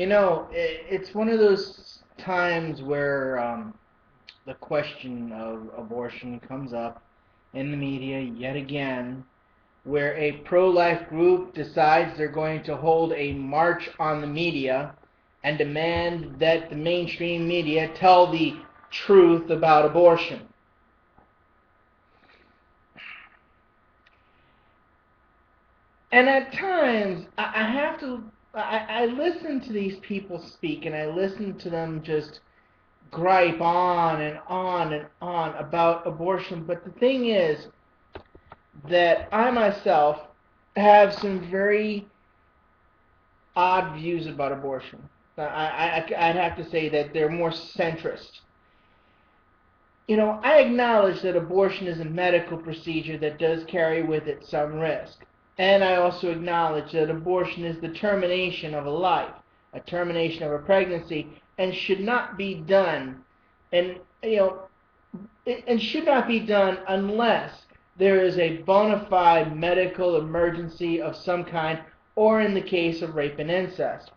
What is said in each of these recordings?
It's one of those times where the question of abortion comes up in the media yet again, where a pro-life group decides they're going to hold a march on the media and demand that the mainstream media tell the truth about abortion. And at times, I have to, I listen to these people speak, and I listen to them just gripe on and on and on about abortion. But the thing is that I myself have some very odd views about abortion. I'd have to say that they're more centrist. I acknowledge that abortion is a medical procedure that does carry with it some risk. And I also acknowledge that abortion is the termination of a life, a termination of a pregnancy, and should not be done, and and should not be done unless there is a bona fide medical emergency of some kind, or in the case of rape and incest.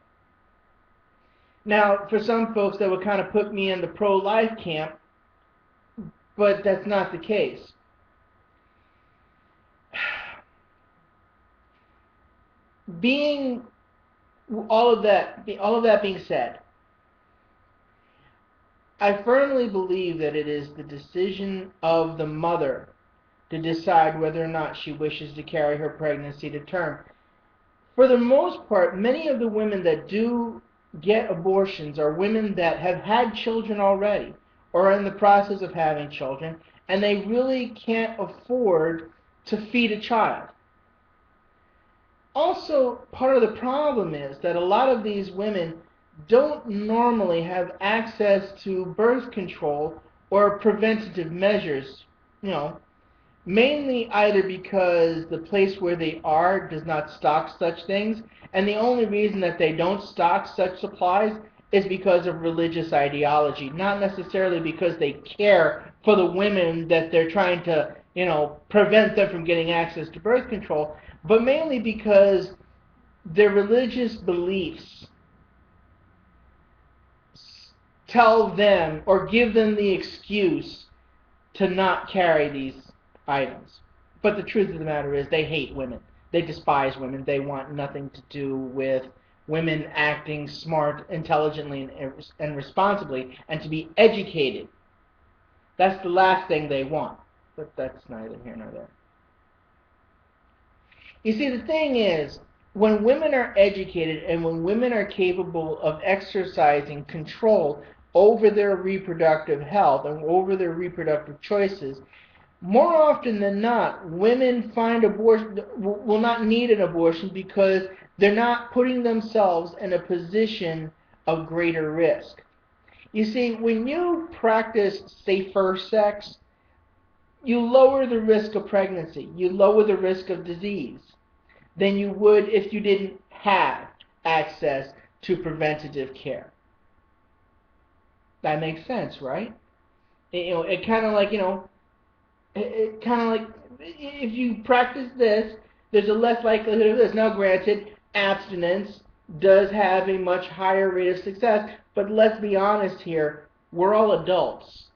Now, for some folks, that would kind of put me in the pro-life camp, but that's not the case. Being all of that being said, I firmly believe that it is the decision of the mother to decide whether or not she wishes to carry her pregnancy to term. For the most part, many of the women that do get abortions are women that have had children already or are in the process of having children, and they really can't afford to feed a child. Also, part of the problem is that a lot of these women don't normally have access to birth control or preventative measures, you know, mainly either because the place where they are does not stock such things, and the only reason that they don't stock such supplies is because of religious ideology, not necessarily because they care for the women that they're trying to, prevent them from getting access to birth control, but mainly because their religious beliefs tell them or give them the excuse to not carry these items. But the truth of the matter is they hate women. They despise women. They want nothing to do with women acting smart, intelligently, and responsibly, and to be educated. That's the last thing they want. But that's neither here nor there. You see, the thing is, when women are educated and when women are capable of exercising control over their reproductive health and over their reproductive choices, more often than not, women find abortion will not need an abortion because they're not putting themselves in a position of greater risk. You see, when you practice safer sex, you lower the risk of pregnancy, you lower the risk of disease than you would if you didn't have access to preventative care. That makes sense, right? It kind of like, it kind of like if you practice this, there's a less likelihood of this. Now, granted, abstinence does have a much higher rate of success, but let's be honest here, we're all adults.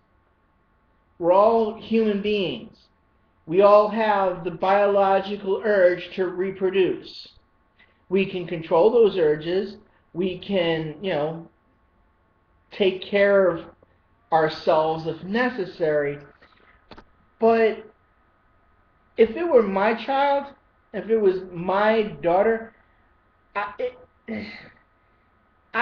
We're all human beings. We all have the biological urge to reproduce. We can control those urges. We can, take care of ourselves if necessary. But if it were my child, if it was my daughter, I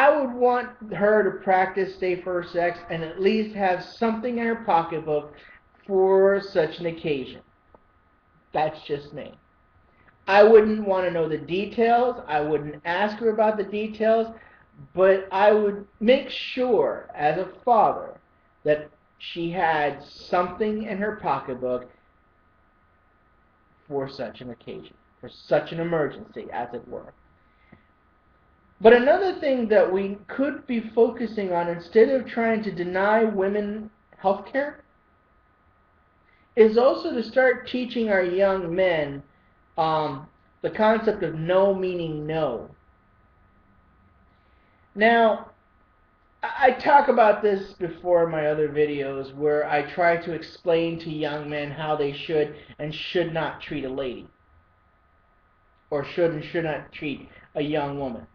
would want her to practice safer sex and at least have something in her pocketbook for such an occasion. That's just me. I wouldn't want to know the details. I wouldn't ask her about the details. But I would make sure, as a father, that she had something in her pocketbook for such an occasion, for such an emergency, as it were. But another thing that we could be focusing on, instead of trying to deny women health care, is also to start teaching our young men the concept of no meaning no. Now, I talk about this before in my other videos where I try to explain to young men how they should and should not treat a lady, or should and should not treat a young woman.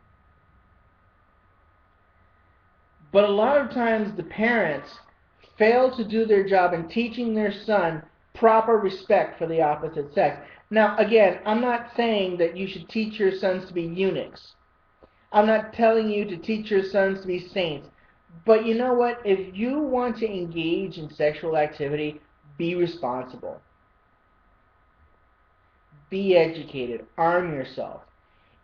But a lot of times the parents fail to do their job in teaching their son proper respect for the opposite sex. Now, again, I'm not saying that you should teach your sons to be eunuchs. I'm not telling you to teach your sons to be saints. But you know what? If you want to engage in sexual activity, be responsible. Be educated. Arm yourself.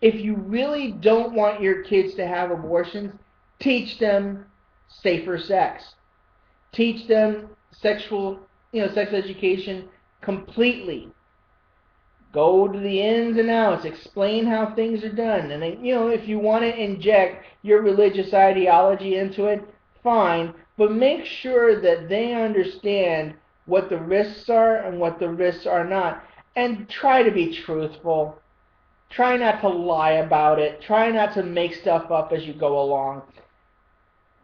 If you really don't want your kids to have abortions, teach them safer sex. Teach them sex education completely. Go to the ins and outs. Explain how things are done. And then, if you want to inject your religious ideology into it, fine. But make sure that they understand what the risks are and what the risks are not. And try to be truthful. Try not to lie about it. Try not to make stuff up as you go along.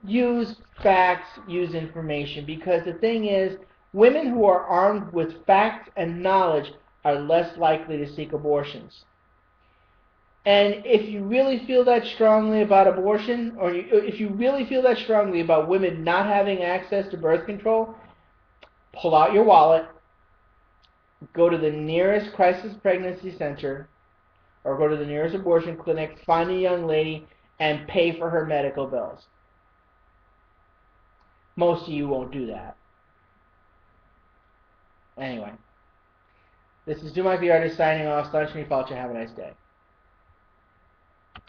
Use facts, use information. Because the thing is, women who are armed with facts and knowledge are less likely to seek abortions. And if you really feel that strongly about abortion, or if you really feel that strongly about women not having access to birth control, pull out your wallet, go to the nearest crisis pregnancy center, or go to the nearest abortion clinic, find a young lady, and pay for her medical bills. Most of you won't do that. Anyway, this is Do Mike the Artist signing off. Stanchny Falcha. Have a nice day.